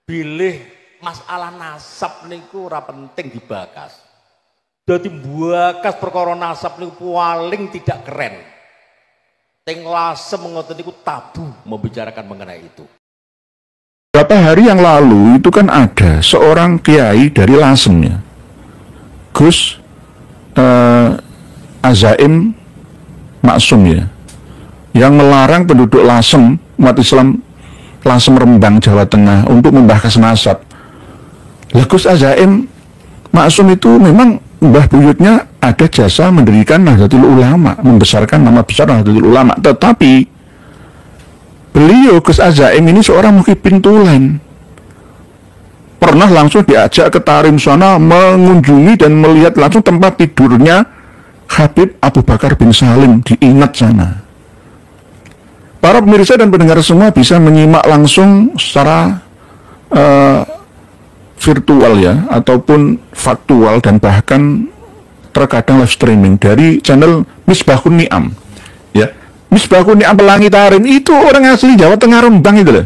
bilih masalah nasab niku ora penting dibakas. Dadi bakas perkara nasab niku paling tidak keren. Teng lasem ngoten niku tabu membicarakan mengenai itu. Beberapa hari yang lalu itu kan ada seorang kiai dari Lasem ya, Gus Azaim Maksum ya, yang melarang penduduk Lasem, umat Islam Lasem Rembang Jawa Tengah untuk membahas nasab. Lah Gus Azaim Maksum itu memang mbah buyutnya ada jasa mendirikan Nahdlatul Ulama, membesarkan nama besar Nahdlatul Ulama, tetapi beliau Gus Azaim ini seorang muhibin tulen. Pernah langsung diajak ke Tarim sana mengunjungi dan melihat langsung tempat tidurnya Habib Abu Bakar bin Salim, diingat sana. Para pemirsa dan pendengar semua bisa menyimak langsung secara virtual ya, ataupun faktual dan bahkan terkadang live streaming dari channel Misbahun Ni'am ya. Misbahun Ni'am Pelangi Tarim itu orang asli Jawa Tengah Rembang itu loh,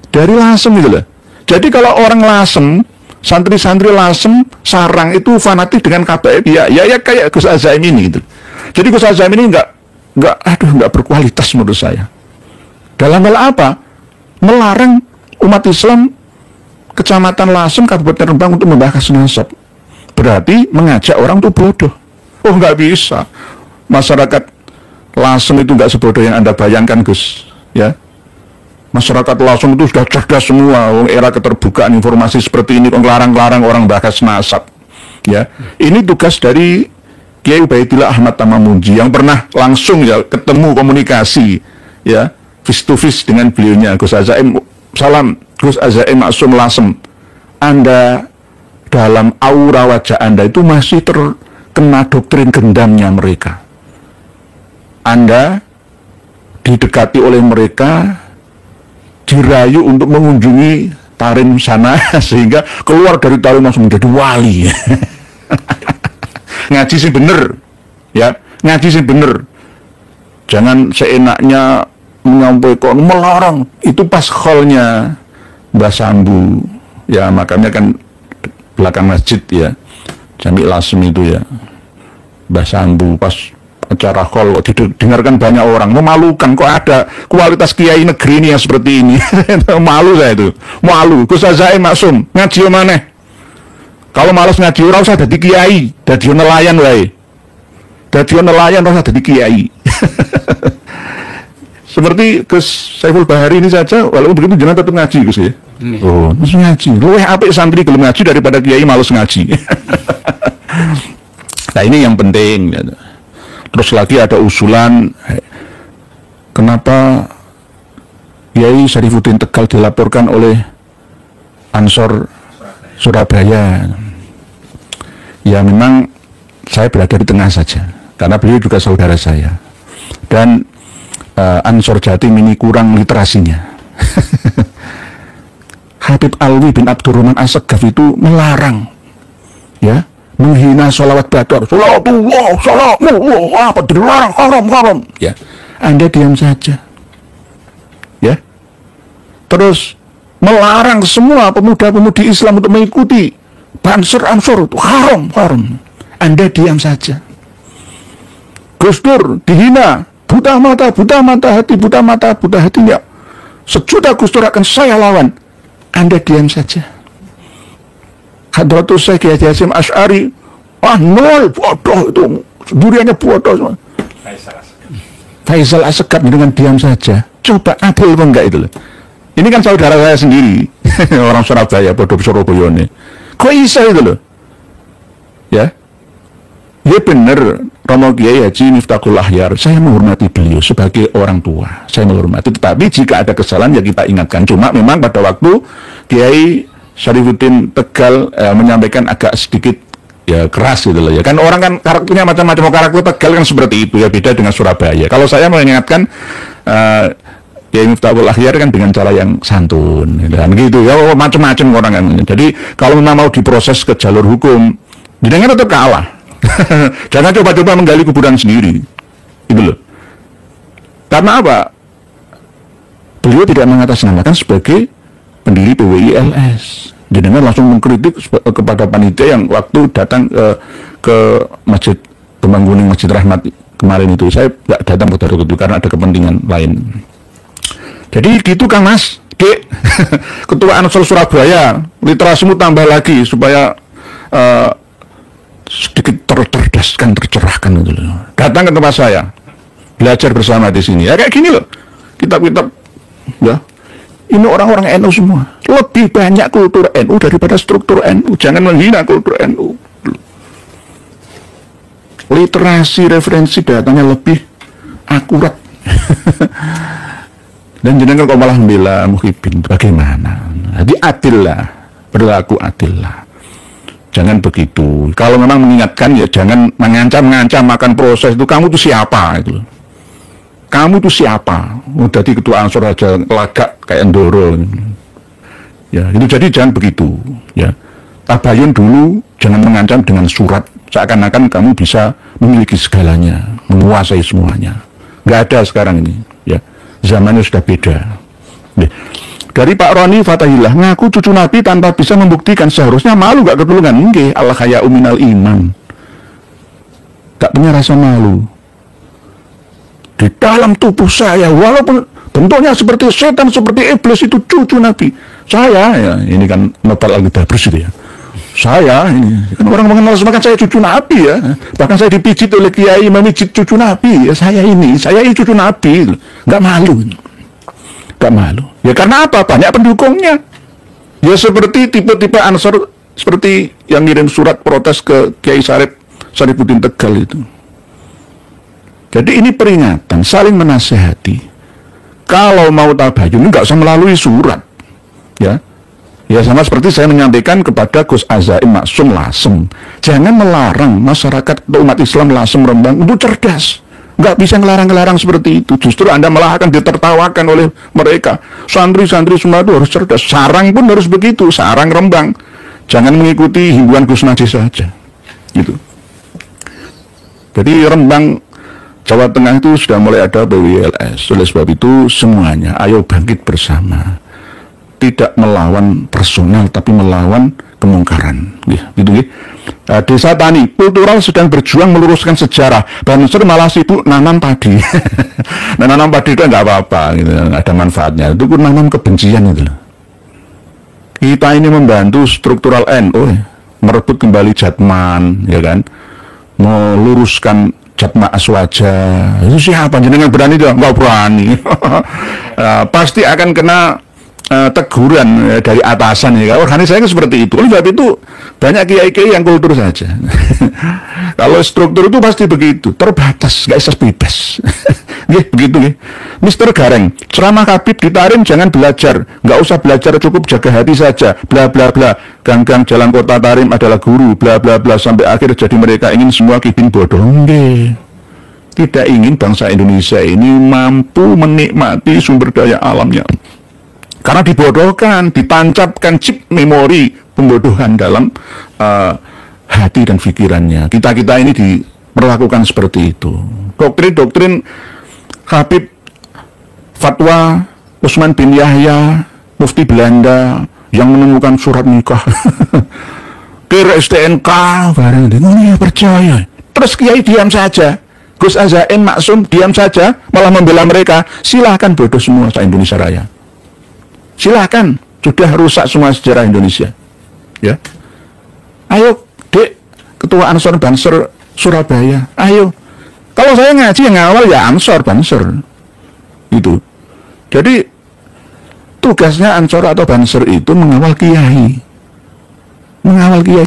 dari Lasem itu loh. Jadi kalau orang Lasem, santri-santri Lasem sarang itu fanatik dengan KBRI ya kayak Gus Azaim ini gitu. Jadi Gus Azaim ini nggak berkualitas menurut saya. Dalam hal apa? Melarang umat Islam Kecamatan Lasem, Kabupaten Rembang untuk membahas nasab. Berarti mengajak orang itu bodoh. Oh nggak bisa. Masyarakat Lasem itu nggak sebodoh yang Anda bayangkan, Gus. Ya, masyarakat Lasem itu sudah cerdas semua. Era keterbukaan informasi seperti ini, larang-larang orang bahas nasab. Ya, ini tugas dari Kiai Ubaidillah Ahmad Tamamunji yang pernah langsung ya ketemu komunikasi, ya, face to face dengan beliaunya Gus Azaim. Salam Gus Azaim Maksum Lasem. Anda dalam aura wajah Anda itu masih terkena doktrin gendamnya mereka. Anda didekati oleh mereka, dirayu untuk mengunjungi Tarim sana sehingga keluar dari Tarim langsung menjadi wali. Ngaji sih bener ya, ngaji sih bener. Jangan seenaknya menyampaikan melarang. Itu pas kholnya Mbah Sambu ya, makanya kan belakang masjid ya, Jami Lasem itu ya, Mbah Sambu pas acara khol didengarkan banyak orang. Memalukan, kok ada kualitas kiai negeri ini yang seperti ini. Malu saya itu, malu. Gus Azaim Maksum ngaji mana? Kalau malas ngaji ora usah dadi kiai, dadi nelayan wae. Dadi nelayan ora usah dadi kiai. Seperti Gus Saiful Bahari ini saja, walaupun begitu jangan tetap ngaji Gus ya. Oh, terus ngaji. Luwih apik santri gelem ngaji daripada kiai malas ngaji. Nah ini yang penting. Terus lagi ada usulan, kenapa Kiai Syarifuddin Tegal dilaporkan oleh Ansor Surabaya? Ya memang saya berada di tengah saja, karena beliau juga saudara saya. Dan Ansor Jatim ini kurang literasinya. Habib Alwi bin Abdurrahman As-Segaf itu melarang, ya, menghina sholawat badar. Salatullah, apa dilarang, haram. Ya, Anda diam saja. Ya. Terus melarang semua pemuda-pemudi Islam untuk mengikuti Ansor itu haram. Anda diam saja. Gus Dur dihina, buta hatinya. Sejuta Gus Dur akan saya lawan. Anda diam saja. Hadratus Syekh Kiai Hasyim Asy'ari, nol, bodoh itu, duriannya bodoh semua. Faisal As-Segaf dengan diam saja. Coba adil apa enggak itu loh. Ini kan saudara saya sendiri, orang Surabaya, bodoh Surabaya ini. Kok bisa itu loh? Ya, ya benar. Romo Kiai Haji Miftahul Ahyar, saya menghormati beliau sebagai orang tua. Saya menghormati, tetapi jika ada kesalahan ya kita ingatkan. Cuma memang pada waktu Kiai Syarifuddin Tegal menyampaikan agak sedikit ya keras gitu loh ya. Kan orang kan karakternya macam-macam, karakter Tegal kan seperti itu ya, beda dengan Surabaya. Kalau saya mengingatkan Kiai Miftahul Ahyar kan dengan cara yang santun gitu ya, macam-macam orang kan. Jadi kalau memang mau diproses ke jalur hukum, jenengan tetap kalah. Jangan coba-coba menggali kuburan sendiri. Gitu loh. Karena apa? Beliau tidak mengatasnamakan sebagai pendiri PWILS. Jenengan langsung mengkritik kepada panitia yang waktu datang ke Masjid Pembangunan Masjid Rahmat kemarin itu. Saya nggak datang pada waktu itu karena ada kepentingan lain. Jadi gitu Kang Mas, Dek, Ketua Ansor Surabaya, literasimu tambah lagi supaya sedikit tercerdaskan, tercerahkan gitu loh. Datang ke tempat saya, belajar bersama di sini. Ya kayak gini loh, kitab-kitab, ya. Ini orang-orang NU semua. Lebih banyak kultur NU daripada struktur NU. Jangan menghina kultur NU. Literasi, referensi datanya lebih akurat. Dan jenengan kok malah membela Muhyiddin, bagaimana? Jadi adil lah, berlaku adil lah. Jangan begitu. Kalau memang mengingatkan ya jangan mengancam akan proses itu. Kamu itu siapa itu? Kamu itu siapa? Udah di ketua Ansor aja lagak kayak Ndoro. Ya, itu jadi jangan begitu. Ya, tabayun dulu, jangan mengancam dengan surat. Seakan-akan kamu bisa memiliki segalanya, menguasai semuanya. Nggak ada sekarang ini. Ya, zamannya sudah beda. Ya. Dari Pak Roni Fatahillah, ngaku cucu Nabi tanpa bisa membuktikan, seharusnya malu gak ketulungan. Nggih, Allah khaya'u minal iman. Gak punya rasa malu. Di dalam tubuh saya, walaupun bentuknya seperti setan, seperti iblis, itu cucu Nabi. Saya, ya, ini kan Nobel Al-Ghidabrus itu ya. Saya, ini kan orang mengenal semua kan saya cucu Nabi ya. Bahkan saya dipijit oleh kiai memijit cucu Nabi. Ya, saya ini cucu Nabi. Nggak malu. Nggak malu. Ya karena apa? Banyak pendukungnya. Ya seperti tipe-tipe Ansor, seperti yang ngirim surat protes ke Kiai Sarifuddin Tegal itu. Jadi ini peringatan, saling menasehati. Kalau mau tabayun nggak usah melalui surat, ya. Ya sama seperti saya menyampaikan kepada Gus Azaim Maksum Lasem, jangan melarang masyarakat atau umat Islam Lasem Rembang untuk cerdas. Nggak bisa ngelarang-ngelarang seperti itu. Justru Anda malah akan ditertawakan oleh mereka. Santri-santri semua itu harus cerdas. Sarang pun harus begitu, sarang Rembang. Jangan mengikuti himbauan Gus Najis saja. Gitu. Jadi Rembang Jawa Tengah itu sudah mulai ada PWLS. Oleh sebab itu semuanya ayo bangkit bersama. Tidak melawan personal tapi melawan kemungkaran. Gitu. Desa Tani Kultural sedang berjuang meluruskan sejarah. Banser malah sibuk nanam padi. Nah, nanam padi itu nggak apa-apa, gitu. Ada manfaatnya. Itu pun nanam kebencian itu. Kita ini membantu struktural NU, merebut kembali Jatman, ya kan? Meluruskan Jatma Aswaja. Itu siapa? Jenengan berani tidak? Nggak berani. Pasti akan kena teguran dari atasan ya. Organisasinya seperti itu. Oleh sebab itu banyak kiai-kiai yang kultur saja. Kalau struktur itu pasti begitu, terbatas, nggak bisa bebas. Begitu nih. Mister Gareng, ceramah Habib ditarim jangan belajar, nggak usah belajar, cukup jaga hati saja. Bla bla bla. Ganggang jalan kota Tarim adalah guru. Bla bla bla sampai akhir jadi mereka ingin semua kibin bodoh. Tidak ingin bangsa Indonesia ini mampu menikmati sumber daya alamnya. Karena dibodohkan, ditancapkan chip memori pembodohan dalam hati dan pikirannya. Kita ini diperlakukan seperti itu. Doktrin-doktrin Habib, fatwa Utsman bin Yahya, mufti Belanda yang menemukan surat nikah. Kira STNK, barang ini percaya. Terus kiai diam saja. Gus Azaim Maksum diam saja, malah membela mereka. Silahkan bodoh semua se-Indonesia Raya. Silahkan, sudah rusak semua sejarah Indonesia. Ya, ayo, Dek, Ketua Ansor Banser Surabaya, ayo. Kalau saya ngaji yang awal ya Ansor Banser, itu. Jadi tugasnya Ansor atau Banser itu mengawal kiai,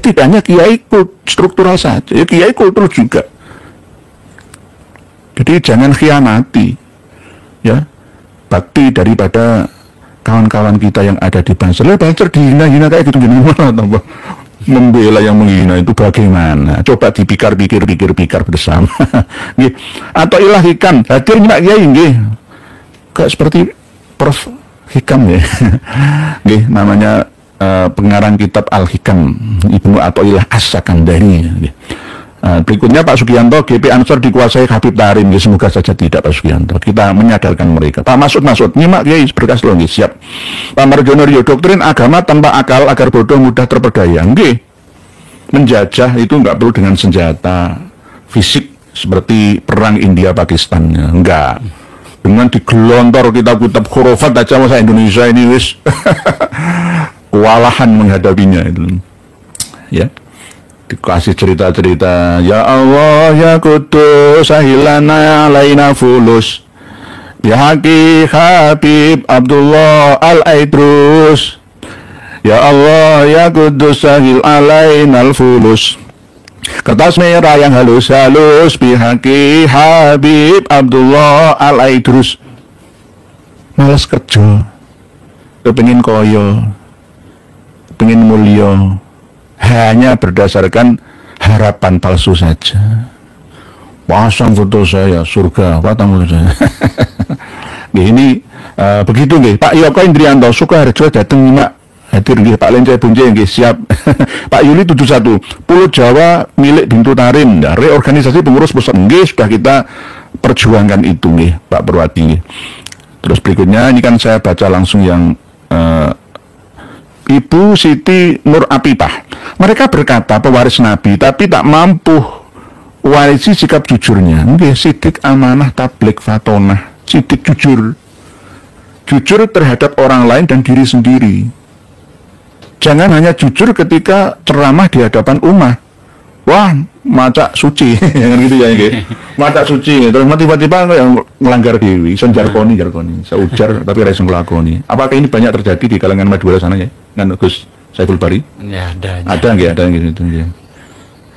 tidak hanya kiai struktural saja, ya kiai kultur juga. Jadi jangan khianati, ya, bakti daripada kawan-kawan kita yang ada di Banser. Banser dihina-hina kayak gitu gimana? Membela yang menghina itu bagaimana? Coba dipikir bersama. Atau Ilah Hikam hadir nggak ya ini? Kayak seperti Prof Hikam ya. Namanya pengarang kitab Al Hikam Ibnu Athaillah As-Sakandari. Berikutnya Pak Sugianto, GP Ansor dikuasai Habib Tahrim. Ya, semoga saja tidak Pak Sugianto. Kita menyadarkan mereka. Pak Masud, nyimak Kiai berkas lo, siap. Pak Marjono Rio, doktrin agama tanpa akal agar bodoh mudah terperdaya. Nggih. Menjajah itu nggak perlu dengan senjata fisik seperti perang India Pakistan. Enggak. Dengan digelontor kitab-kitab khurafat aja masa Indonesia ini wis kewalahan menghadapinya itu. Ya. Dikasih cerita-cerita, ya Allah ya Kudus sahilana alaina fulus bihaqi Habib Abdullah Al-Aidrus, ya Allah ya Kudus sahil alaina fulus, kertas merah yang halus-halus bihaqi Habib Abdullah Al-Aidrus. Males kerja, kepingin koyo, kepingin mulya, hanya berdasarkan harapan palsu saja. Pasang foto saya surga, patang foto saya. Ini begitu nggih. Pak Yoko Indrianto Sukoharjo dateng nyimak hadir nggih. Pak Lencai Bunje nggih siap. Pak Yuli 71 Pulau Jawa milik Bintu Tahrim. Nah, reorganisasi pengurus pusat nggih sudah kita perjuangkan itu nggih Pak Perwati nggih. Terus berikutnya ini kan saya baca langsung yang Ibu Siti Nur Apipah. Mereka berkata pewaris Nabi, tapi tak mampu warisi sikap jujurnya. Nggih, sidik amanah tablik fatonah, sidik jujur. Jujur terhadap orang lain dan diri sendiri. Jangan hanya jujur ketika ceramah di hadapan umat. Wah, maca suci, jangan gitu ya, nggih. Maca suci, terus tiba-tiba yang melanggar dewi, jarkoni, seujar tapi rasa nglakoni. Apakah ini banyak terjadi di kalangan Madura sana ya? Kan Gus Saiful Bari? Ya, ada. Ada nggih, ada gitu ya.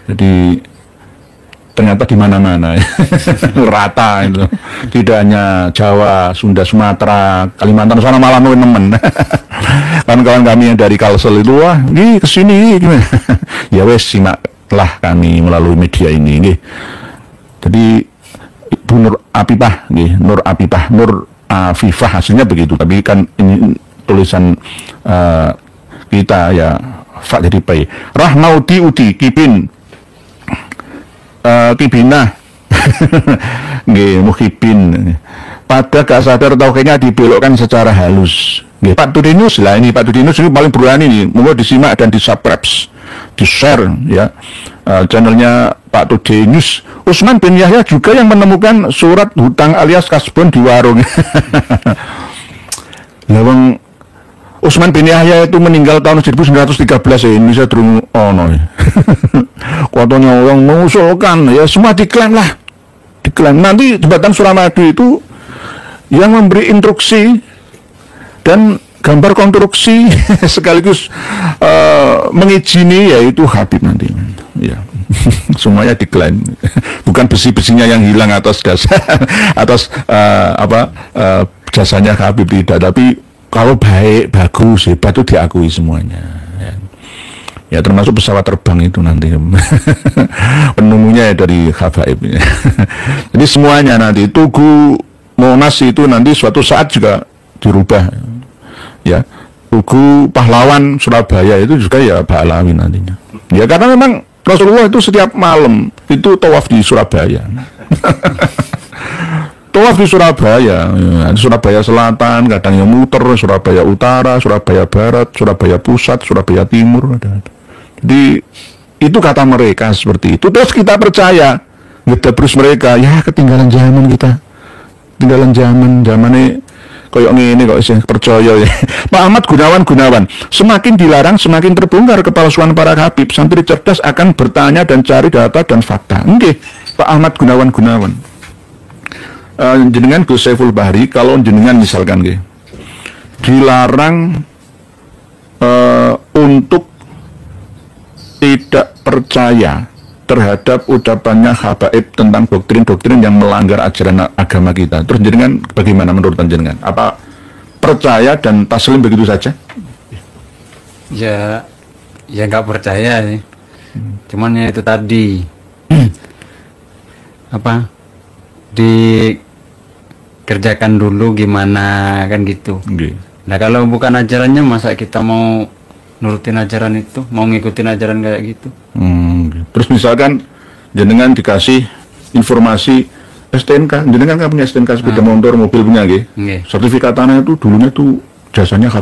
Jadi ternyata di mana-mana ya. Rata itu. Tidak hanya Jawa, Sunda, Sumatera, Kalimantan sana malah nemen. Kawan-kawan kami yang dari Kalsel itu, wah, ini kesini gimana? Ya wes simaklah kami melalui media ini nggih. Jadi Ibu Nur Apipah nggih, Nur Apipah, Nur Afifah hasilnya begitu, tapi kan ini tulisan kita ya Fak jadi Pai. Rahmaudi Udi Kipin Kibinah nggih Muhibin. Pada gak sadar tauhidnya dibelokkan secara halus. Nggih, Pak Tudinus lah ini, Pak Tudinus ini paling berani nih, monggo disimak dan di-subscribe, di-share ya. Channelnya Pak Tudinus. Utsman bin Yahya juga yang menemukan surat hutang alias kasbon di warung. Lawang Utsman bin Yahya itu meninggal tahun 1913 ya, Indonesia durung ono. Katanya orang mengusulkan ya semua diklaim lah. Diklaim. Nanti jembatan Suramadu itu yang memberi instruksi dan gambar konstruksi sekaligus mengizini yaitu Habib nanti. Ya. Semuanya diklaim. Bukan besi-besinya yang hilang atas dasar atas jasanya Habib tidak, tapi kalau baik, bagus, hebat itu diakui semuanya. Ya termasuk pesawat terbang itu nanti penemunya ya dari Habaib. Jadi semuanya nanti Tugu Monas itu nanti suatu saat juga dirubah. Ya, Tugu Pahlawan Surabaya itu juga ya Ba'alawi nantinya. Ya karena memang Rasulullah itu setiap malam itu tawaf di Surabaya. Tawaf di Surabaya, ya, Surabaya Selatan, kadang yang muter, Surabaya Utara, Surabaya Barat, Surabaya Pusat, Surabaya Timur, ada. Jadi itu kata mereka seperti itu. Terus kita percaya, ngedabrus mereka, ya ketinggalan zaman kita, ketinggalan zaman ini koyok ngene kok sih percaya ya. Pak Ahmad Gunawan, semakin dilarang semakin terbongkar kepalsuan para habib. Santri cerdas akan bertanya dan cari data dan fakta. Nggih, Pak Ahmad Gunawan. Jenengan Gus Saiful Bahri, kalau jenengan misalkan nggih dilarang untuk tidak percaya terhadap ucapannya habaib tentang doktrin-doktrin yang melanggar ajaran agama kita. Terus jenengan bagaimana menurut jenengan? Apa percaya dan taslim begitu saja? Ya nggak percaya sih. Cuman ya itu tadi dikerjakan dulu gimana kan gitu. Okay. Nah kalau bukan ajarannya masa kita mau nurutin ajaran itu, mau ngikutin ajaran kayak gitu. Terus misalkan jenengan dikasih informasi STNK, jenengan kan punya STNK sepeda motor, mobil punya nggih. Nggih. Sertifikat tanah itu dulunya tuh jasanya